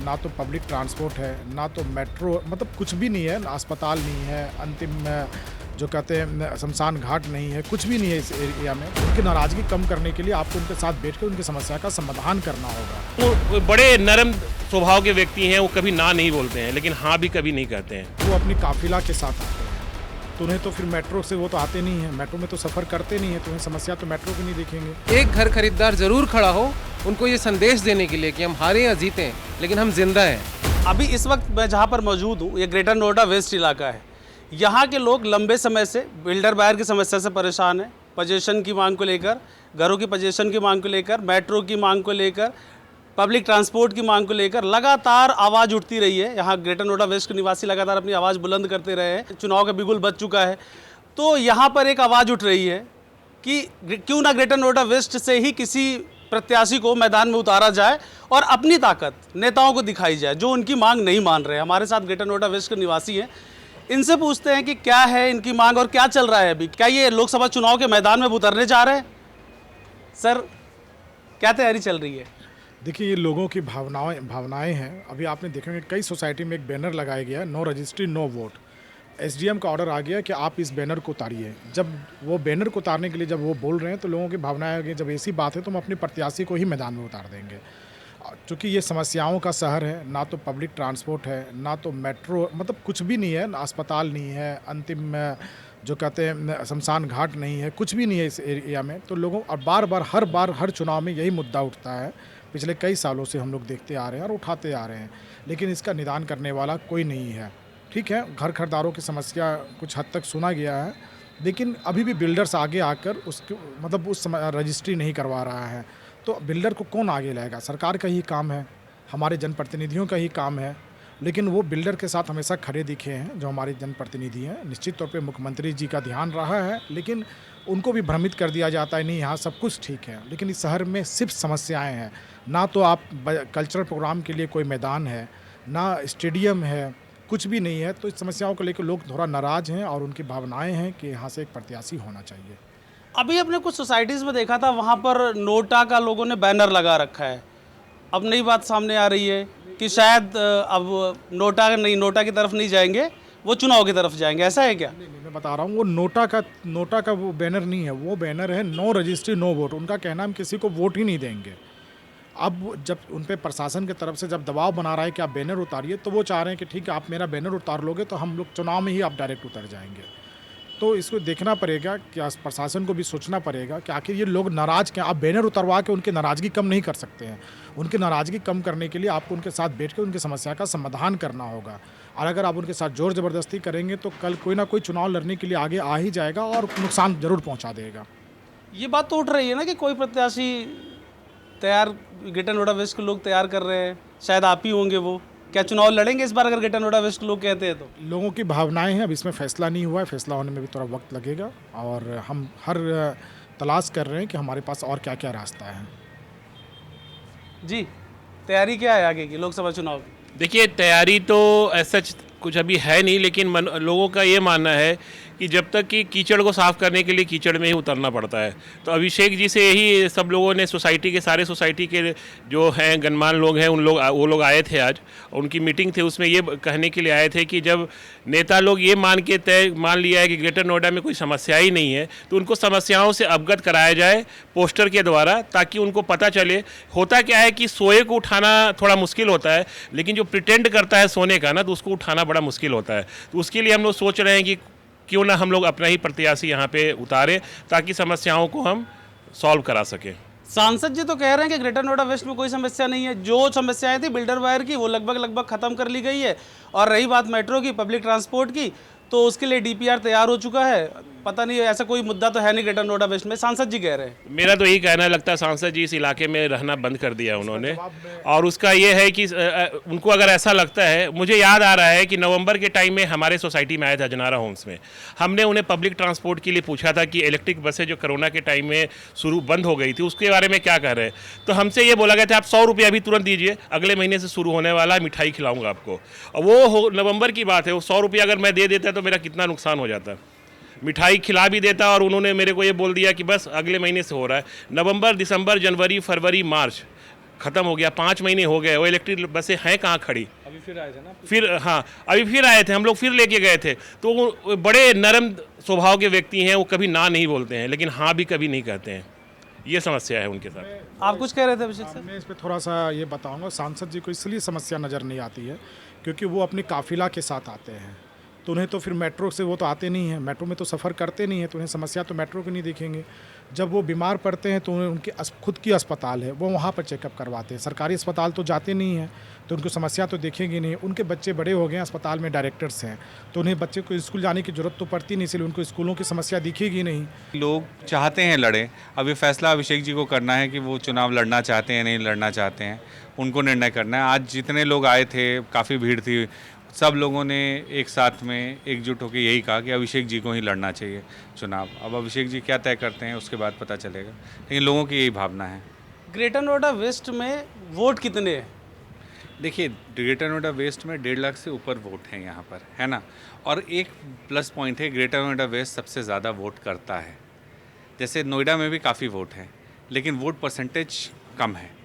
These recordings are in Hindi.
ना तो पब्लिक ट्रांसपोर्ट है, ना तो मेट्रो, मतलब कुछ भी नहीं है, ना अस्पताल नहीं है, अंतिम जो कहते हैं शमशान घाट नहीं है, कुछ भी नहीं है इस एरिया में। उनकी नाराज़गी कम करने के लिए आपको उनके साथ बैठ कर उनकी समस्या का समाधान करना होगा। वो बड़े नरम स्वभाव के व्यक्ति हैं, वो कभी ना नहीं बोलते हैं, लेकिन हाँ भी कभी नहीं कहते हैं। वो अपनी काफिला के साथ आते हैं, तो उन्हें तो फिर मेट्रो से वो तो आते नहीं हैं, मेट्रो में तो सफ़र करते नहीं हैं, तो उन्हें समस्या तो मेट्रो की नहीं देखेंगे। एक घर खरीदार जरूर खड़ा हो उनको ये संदेश देने के लिए कि हम हारे या जीतें लेकिन हम जिंदा हैं। अभी इस वक्त मैं जहाँ पर मौजूद हूँ, ये ग्रेटर नोएडा वेस्ट इलाका है। यहाँ के लोग लंबे समय से बिल्डर बायर की समस्या से परेशान हैं। पोजीशन की मांग को लेकर, घरों की पोजीशन की मांग को लेकर, मेट्रो की मांग को लेकर, पब्लिक ट्रांसपोर्ट की मांग को लेकर लगातार आवाज़ उठती रही है। यहाँ ग्रेटर नोएडा वेस्ट के निवासी लगातार अपनी आवाज़ बुलंद करते रहे हैं। चुनाव का बिगुल बज चुका है, तो यहाँ पर एक आवाज़ उठ रही है कि क्यों ना ग्रेटर नोएडा वेस्ट से ही किसी प्रत्याशी को मैदान में उतारा जाए और अपनी ताकत नेताओं को दिखाई जाए जो उनकी मांग नहीं मान रहे हैं। हमारे साथ ग्रेटर नोएडा वेस्ट के निवासी हैं, इनसे पूछते हैं कि क्या है इनकी मांग और क्या चल रहा है अभी। क्या ये लोकसभा चुनाव के मैदान में उतरने जा रहे हैं? सर, क्या तैयारी चल रही है? देखिए, ये लोगों की भावनाएं हैं। अभी आपने देखेंगे कई सोसाइटी में एक बैनर लगाया गया है, no registry no vote. SDM का ऑर्डर आ गया कि आप इस बैनर को उतारिए। जब वो बैनर को उतारने के लिए जब वो बोल रहे हैं तो लोगों की भावनाएं आ गई, जब ऐसी बात है तो हम अपने प्रत्याशी को ही मैदान में उतार देंगे। क्योंकि ये समस्याओं का शहर है, ना तो पब्लिक ट्रांसपोर्ट है, ना तो मेट्रो, मतलब कुछ भी नहीं है, ना अस्पताल नहीं है, अंतिम जो कहते हैं शमशान घाट नहीं है, कुछ भी नहीं है इस एरिया में। तो लोगों और हर बार हर चुनाव में यही मुद्दा उठता है। पिछले कई सालों से हम लोग देखते आ रहे हैं और उठाते आ रहे हैं, लेकिन इसका निदान करने वाला कोई नहीं है। ठीक है, घर खरीदारों की समस्या कुछ हद तक सुना गया है, लेकिन अभी भी बिल्डर्स आगे आकर उसके मतलब उस रजिस्ट्री नहीं करवा रहा है। तो बिल्डर को कौन आगे लाएगा? सरकार का ही काम है, हमारे जनप्रतिनिधियों का ही काम है। लेकिन वो बिल्डर के साथ हमेशा खड़े दिखे हैं जो हमारे जनप्रतिनिधि हैं। निश्चित तौर पे मुख्यमंत्री जी का ध्यान रहा है, लेकिन उनको भी भ्रमित कर दिया जाता है, नहीं यहाँ सब कुछ ठीक है। लेकिन इस शहर में सिर्फ समस्याएं हैं। ना तो आप कल्चरल प्रोग्राम के लिए कोई मैदान है, ना स्टेडियम है, कुछ भी नहीं है। तो इस समस्याओं को लेकर लोग थोड़ा नाराज़ हैं और उनकी भावनाएं हैं कि यहाँ से एक प्रत्याशी होना चाहिए। अभी अपने कुछ सोसाइटीज़ में देखा था, वहाँ पर नोटा का लोगों ने बैनर लगा रखा है। अब नई बात सामने आ रही है कि शायद अब नोटा की तरफ नहीं जाएंगे, वो चुनाव की तरफ जाएंगे। ऐसा है क्या? नहीं, मैं बता रहा हूँ, वो नोटा का वो बैनर नहीं है, वो बैनर है नो रजिस्ट्री नो वोट। उनका कहना हम किसी को वोट ही नहीं देंगे। अब जब उन पे प्रशासन की तरफ से जब दबाव बना रहा है कि आप बैनर उतारिए, तो वो चाह रहे हैं कि ठीक है, आप मेरा बैनर उतार लोगे तो हम लोग चुनाव में ही आप डायरेक्ट उतर जाएंगे। तो इसको देखना पड़ेगा कि प्रशासन को भी सोचना पड़ेगा कि आखिर ये लोग नाराज़ क्या। आप बैनर उतरवा के उनकी नाराज़गी कम नहीं कर सकते हैं। उनकी नाराज़गी कम करने के लिए आपको उनके साथ बैठ कर उनकी समस्या का समाधान करना होगा। और अगर आप उनके साथ जोर ज़बरदस्ती करेंगे तो कल कोई ना कोई चुनाव लड़ने के लिए आगे आ ही जाएगा और नुकसान ज़रूर पहुँचा देगा। ये बात तो उठ रही है ना कि कोई प्रत्याशी तैयार ग्रेटर नोएडा वेस्ट के लोग तैयार कर रहे हैं, शायद आप ही होंगे वो। क्या चुनाव लड़ेंगे इस बार अगर ग्रेटर नोएडा वेस्ट के लोग कहते हैं तो? लोगों की भावनाएं हैं, अब इसमें फैसला नहीं हुआ है, फैसला होने में भी थोड़ा वक्त लगेगा। और हम हर तलाश कर रहे हैं कि हमारे पास और क्या क्या रास्ता है। जी, तैयारी क्या है आगे की लोकसभा चुनाव की? देखिए, तैयारी तो ऐसा कुछ अभी है नहीं, लेकिन लोगों का ये मानना है कि जब तक कि कीचड़ को साफ़ करने के लिए कीचड़ में ही उतरना पड़ता है। तो अभिषेक जी से यही सब लोगों ने सारे सोसाइटी के जो हैं गणमान्य लोग हैं वो लोग आए थे आज। उनकी मीटिंग थी, उसमें ये कहने के लिए आए थे कि जब नेता लोग ये मान लिया है कि ग्रेटर नोएडा में कोई समस्या ही नहीं है, तो उनको समस्याओं से अवगत कराया जाए पोस्टर के द्वारा, ताकि उनको पता चले। होता क्या है कि सोए को उठाना थोड़ा मुश्किल होता है, लेकिन जो प्रिटेंड करता है सोने का ना, तो उसको उठाना बड़ा मुश्किल होता है। तो उसके लिए हम लोग सोच रहे हैं कि क्यों ना हम लोग अपना ही प्रत्याशी यहाँ पे उतारे, ताकि समस्याओं को हम सॉल्व करा सकें। सांसद जी तो कह रहे हैं कि ग्रेटर नोएडा वेस्ट में कोई समस्या नहीं है। जो समस्याएं थी बिल्डर वायर की, वो लगभग खत्म कर ली गई है। और रही बात मेट्रो की, पब्लिक ट्रांसपोर्ट की, तो उसके लिए डीपीआर तैयार हो चुका है। पता नहीं, ऐसा कोई मुद्दा तो है नहीं ग्रेटर नोएडा वेस्ट में, सांसद जी कह रहे हैं। मेरा तो यही कहना लगता है, सांसद जी इस इलाके में रहना बंद कर दिया उन्होंने। और उसका ये है कि उनको अगर ऐसा लगता है, मुझे याद आ रहा है कि नवंबर के टाइम में हमारे सोसाइटी में आया था जनारा होम्स में। हमने उन्हें पब्लिक ट्रांसपोर्ट के लिए पूछा था कि इलेक्ट्रिक बसें जो कोरोना के टाइम में शुरू बंद हो गई थी, उसके बारे में क्या कह रहे हैं। तो हमसे ये बोला गया था, आप 100 रुपये अभी तुरंत दीजिए, अगले महीने से शुरू होने वाला है, मिठाई खिलाऊंगा आपको। और वो नवंबर की बात है, वो 100 रुपये अगर मैं दे देता तो मेरा कितना नुकसान हो जाता। मिठाई खिला भी देता, और उन्होंने मेरे को ये बोल दिया कि बस अगले महीने से हो रहा है। नवंबर, दिसंबर, जनवरी, फरवरी, मार्च ख़त्म हो गया, 5 महीने हो गए, वो इलेक्ट्रिक बसें हैं कहाँ खड़ी। अभी फिर आए थे ना। फिर हाँ, अभी फिर आए थे हम लोग, फिर लेके गए थे। तो वो बड़े नरम स्वभाव के व्यक्ति हैं, वो कभी ना नहीं बोलते हैं, लेकिन हाँ भी कभी नहीं कहते हैं। ये समस्या है उनके साथ। आप कुछ कह रहे थे अभिषेक सर? मैं इस पे थोड़ा सा ये बताऊंगा, सांसद जी को इसलिए समस्या नज़र नहीं आती है क्योंकि वो अपनी काफिला के साथ आते हैं, तो उन्हें तो फिर मेट्रो से वो तो आते नहीं हैं, मेट्रो में तो सफ़र करते नहीं हैं, तो उन्हें समस्या तो मेट्रो की नहीं दिखेंगे। जब वो बीमार पड़ते हैं तो उन्हें उनके खुद की अस्पताल है, वो वहाँ पर चेकअप करवाते हैं, सरकारी अस्पताल तो जाते नहीं हैं, तो उनको समस्या तो देखेंगे नहीं। उनके बच्चे बड़े हो गए हैं, अस्पताल में डायरेक्टर्स हैं, तो उन्हें बच्चे को स्कूल जाने की ज़रूरत तो पड़ती नहीं, इसलिए उनको स्कूलों की समस्या दिखेगी नहीं। लोग चाहते हैं लड़े, अब ये फैसला अभिषेक जी को करना है कि वो चुनाव लड़ना चाहते हैं नहीं लड़ना चाहते हैं, उनको निर्णय करना है। आज जितने लोग आए थे, काफ़ी भीड़ थी, सब लोगों ने एक साथ में एकजुट होकर यही कहा कि अभिषेक जी को ही लड़ना चाहिए चुनाव। अब अभिषेक जी क्या तय करते हैं उसके बाद पता चलेगा, लेकिन लोगों की यही भावना है। ग्रेटर नोएडा वेस्ट में वोट कितने हैं? देखिए, ग्रेटर नोएडा वेस्ट में 1.5 लाख से ऊपर वोट हैं यहाँ पर, है ना। और एक प्लस पॉइंट है, ग्रेटर नोएडा वेस्ट सबसे ज़्यादा वोट करता है। जैसे नोएडा में भी काफ़ी वोट हैं, लेकिन वोट परसेंटेज कम है,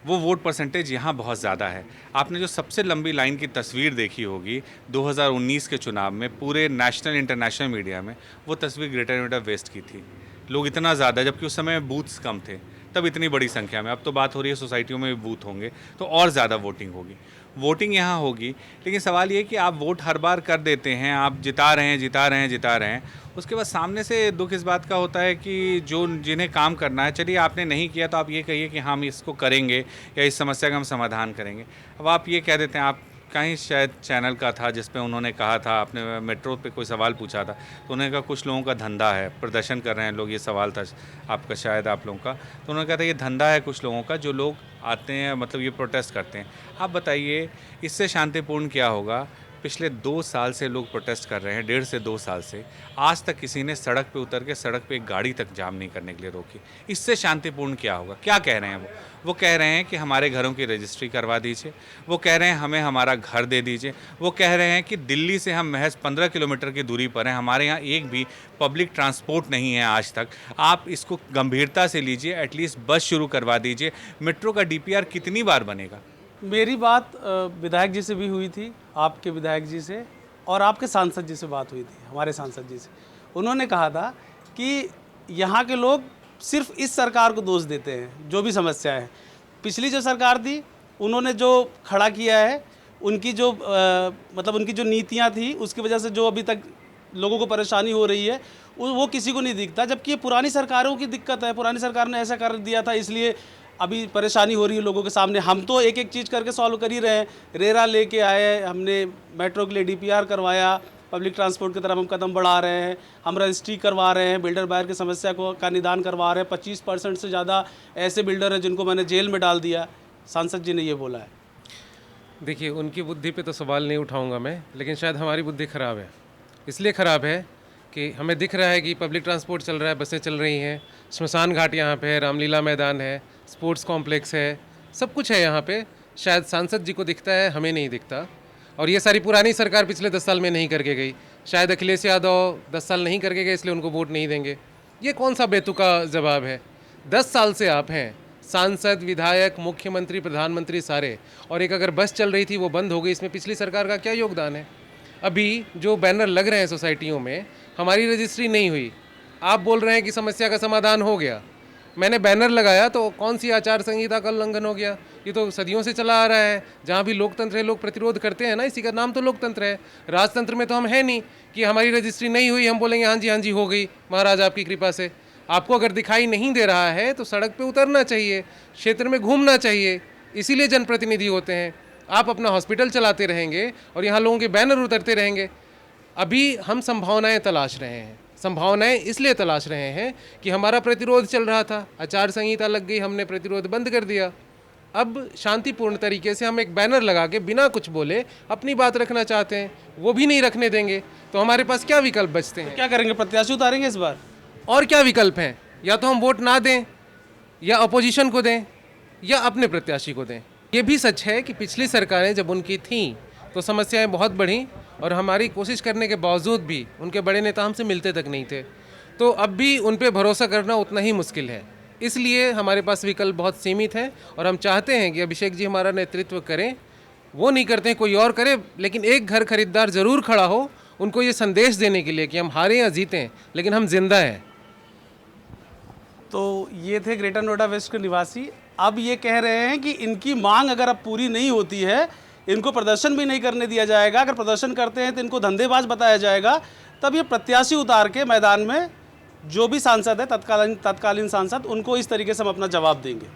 वो वोट परसेंटेज यहाँ बहुत ज़्यादा है। आपने जो सबसे लंबी लाइन की तस्वीर देखी होगी 2019 के चुनाव में, पूरे नेशनल इंटरनेशनल मीडिया में, वो तस्वीर ग्रेटर नोएडा वेस्ट की थी। लोग इतना ज़्यादा, जबकि उस समय बूथ्स कम थे, तब इतनी बड़ी संख्या में। अब तो बात हो रही है सोसाइटियों में भी बूथ होंगे, तो और ज़्यादा वोटिंग होगी। वोटिंग यहाँ होगी, लेकिन सवाल ये है कि आप वोट हर बार कर देते हैं, आप जिता रहे हैं, उसके बाद सामने से दुख इस बात का होता है कि जो जिन्हें काम करना है, चलिए आपने नहीं किया तो आप ये कहिए कि हम इसको करेंगे या इस समस्या का हम समाधान करेंगे। अब आप ये कह देते हैं, आप कहीं शायद चैनल का था जिस पे उन्होंने कहा था, आपने मेट्रो पे कोई सवाल पूछा था, तो उन्होंने कहा कुछ लोगों का धंधा है, प्रदर्शन कर रहे हैं लोग, ये सवाल था आपका शायद आप लोगों का, तो उन्होंने कहा था ये धंधा है कुछ लोगों का, जो लोग आते हैं मतलब ये प्रोटेस्ट करते हैं। आप बताइए इससे शांतिपूर्ण क्या होगा? पिछले 2 साल से लोग प्रोटेस्ट कर रहे हैं, 1.5 से 2 साल से, आज तक किसी ने सड़क पे उतर के सड़क पे एक गाड़ी तक जाम नहीं करने के लिए रोकी। इससे शांतिपूर्ण क्या होगा? क्या कह रहे हैं वो कह रहे हैं कि हमारे घरों की रजिस्ट्री करवा दीजिए, वो कह रहे हैं हमें हमारा घर दे दीजिए, वो कह रहे हैं कि दिल्ली से हम महज 15 किलोमीटर की दूरी पर हैं, हमारे यहाँ एक भी पब्लिक ट्रांसपोर्ट नहीं है आज तक, आप इसको गंभीरता से लीजिए, एटलीस्ट बस शुरू करवा दीजिए। मेट्रो का DPR कितनी बार बनेगा? मेरी बात विधायक जी से भी हुई थी, आपके विधायक जी से, और आपके सांसद जी से बात हुई थी, हमारे सांसद जी से। उन्होंने कहा था कि यहाँ के लोग सिर्फ इस सरकार को दोष देते हैं, जो भी समस्या है। पिछली जो सरकार थी, उन्होंने जो खड़ा किया है, उनकी जो मतलब उनकी जो नीतियाँ थी, उसकी वजह से जो अभी तक लोगों को परेशानी हो रही है, वो किसी को नहीं दिखता। जबकि ये पुरानी सरकारों की दिक्कत है, पुरानी सरकार ने ऐसा कर दिया था, इसलिए अभी परेशानी हो रही है लोगों के सामने। हम तो एक एक चीज़ करके सॉल्व कर ही रहे हैं। रेरा लेके आए, हमने मेट्रो के लिए DPR करवाया, पब्लिक ट्रांसपोर्ट की तरफ हम कदम बढ़ा रहे हैं, हम रजिस्ट्री करवा रहे हैं, बिल्डर बायर की समस्या का निदान करवा रहे हैं। 25% से ज़्यादा ऐसे बिल्डर हैं जिनको मैंने जेल में डाल दिया। सांसद जी ने ये बोला है। देखिए, उनकी बुद्धि पे तो सवाल नहीं उठाऊंगा मैं, लेकिन शायद हमारी बुद्धि ख़राब है। इसलिए ख़राब है कि हमें दिख रहा है कि पब्लिक ट्रांसपोर्ट चल रहा है, बसें चल रही हैं, श्मशान घाट यहाँ पे है, रामलीला मैदान है, स्पोर्ट्स कॉम्प्लेक्स है, सब कुछ है यहाँ पे। शायद सांसद जी को दिखता है, हमें नहीं दिखता। और ये सारी पुरानी सरकार पिछले 10 साल में नहीं करके गई। शायद अखिलेश यादव 10 साल नहीं करके गए, इसलिए उनको वोट नहीं देंगे। ये कौन सा बेतुका जवाब है? 10 साल से आप हैं सांसद, विधायक, मुख्यमंत्री, प्रधानमंत्री सारे, और एक अगर बस चल रही थी वो बंद हो गई, इसमें पिछली सरकार का क्या योगदान है? अभी जो बैनर लग रहे हैं सोसाइटियों में, हमारी रजिस्ट्री नहीं हुई, आप बोल रहे हैं कि समस्या का समाधान हो गया। मैंने बैनर लगाया तो कौन सी आचार संहिता का उल्लंघन हो गया? ये तो सदियों से चला आ रहा है। जहाँ भी लोकतंत्र है, लोग प्रतिरोध करते हैं ना, इसी का नाम तो लोकतंत्र है। राजतंत्र में तो हम है नहीं कि हमारी रजिस्ट्री नहीं हुई, हम बोलेंगे हाँ जी हो गई महाराज आपकी कृपा से। आपको अगर दिखाई नहीं दे रहा है तो सड़क पे उतरना चाहिए, क्षेत्र में घूमना चाहिए, इसीलिए जनप्रतिनिधि होते हैं। आप अपना हॉस्पिटल चलाते रहेंगे और यहाँ लोगों के बैनर उतरते रहेंगे। अभी हम संभावनाएं तलाश रहे हैं। संभावनाएं इसलिए तलाश रहे हैं कि हमारा प्रतिरोध चल रहा था, आचार संहिता लग गई, हमने प्रतिरोध बंद कर दिया। अब शांतिपूर्ण तरीके से हम एक बैनर लगा के बिना कुछ बोले अपनी बात रखना चाहते हैं, वो भी नहीं रखने देंगे। तो हमारे पास क्या विकल्प बचते हैं? क्या करेंगे? प्रत्याशी उतारेंगे इस बार? और क्या विकल्प हैं? या तो हम वोट ना दें, या अपोजिशन को दें, या अपने प्रत्याशी को दें। ये भी सच है कि पिछली सरकारें जब उनकी थीं तो समस्याएं बहुत बढ़ीं, और हमारी कोशिश करने के बावजूद भी उनके बड़े नेता हमसे मिलते तक नहीं थे। तो अब भी उन पे भरोसा करना उतना ही मुश्किल है। इसलिए हमारे पास विकल्प बहुत सीमित हैं और हम चाहते हैं कि अभिषेक जी हमारा नेतृत्व करें। वो नहीं करते हैं, कोई और करे, लेकिन एक घर खरीदार ज़रूर खड़ा हो उनको ये संदेश देने के लिए कि हम हारे या जीतें लेकिन हम जिंदा हैं। तो ये थे ग्रेटर नोएडा वेस्ट के निवासी। अब ये कह रहे हैं कि इनकी मांग अगर अब पूरी नहीं होती है, इनको प्रदर्शन भी नहीं करने दिया जाएगा, अगर प्रदर्शन करते हैं तो इनको धंधेबाज बताया जाएगा, तब ये प्रत्याशी उतार के मैदान में जो भी सांसद है तत्कालीन सांसद, उनको इस तरीके से हम अपना जवाब देंगे।